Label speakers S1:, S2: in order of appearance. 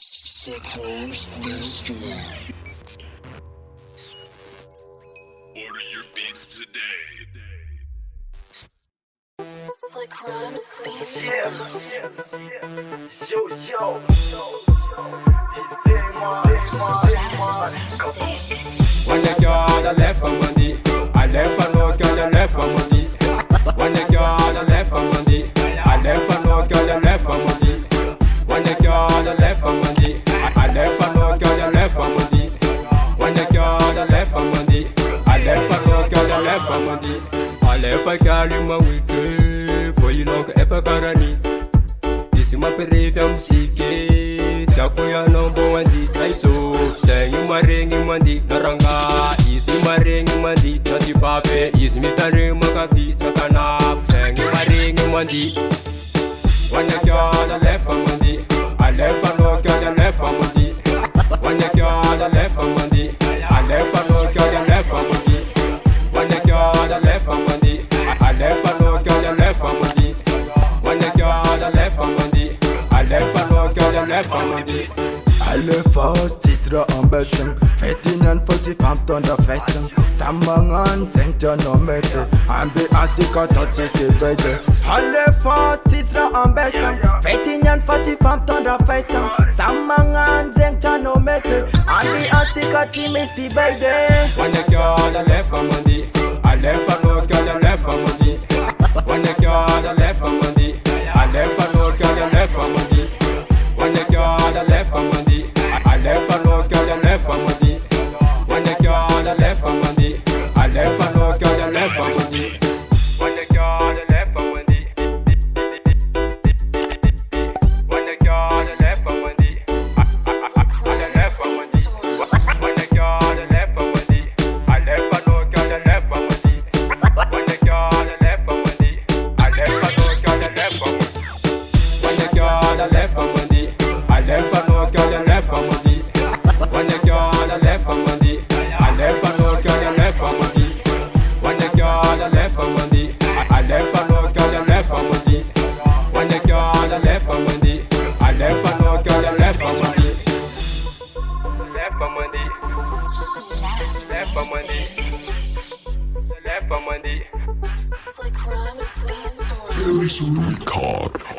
S1: Cyclones Bistro.
S2: Order your beats today.
S3: Slick Rhymes, Beast.
S4: When the girl left for money, I left for no girl left for money. When the girl left for money, I left for no girl left for money. When the girl left for money, I left for no girl left for money. When the girl left for money, I left for no girl left for money. I left for carry my weekend, boy you know ever carani. This is my periferia musique, takuya number one di traiso. Sengi marengi mandi naranga, isi marengi mandi nati pape, isi mitare makafi sakana. Sengi marengi mandi. When the girl left for money, I left for no girl left for money. When the girl left for money, I left for no girl left for money. When the girl left for money, I left for no girl left for money. When the girl left for money, I left for no girl left for money.
S5: Alle fast isra ambassador, fetinen för till 15 festen. Sammanhang tänkte jag möte, han blir astika tot sig bättre. Alle fast isra ambassador, fetinen för till 15 festen. Sammanhang tänkte jag möte, han blir astika till mig bättre.
S4: When the girl left for money, I left for no girl left for money. When the girl left for money, I left for no girl left for money. When the girl left for money, I left for no girl left for money. When the girl left for money, I left for no girl left for money. When the girl left for money, when the girl left for money, I left for money. When the girl left for money, I left for no girl left for money. When the girl left for money, I left for no girl left for money. When the girl left for money, I left for no girl left for money. When the girl left for money, I left for no girl left for money. When the girl left for money, I left for no girl left for money. When the girl left for money, I left for no girl left for money. Left for money, left for money, left for money.
S3: Slick Rhymes, Beast.
S1: Harry's Record.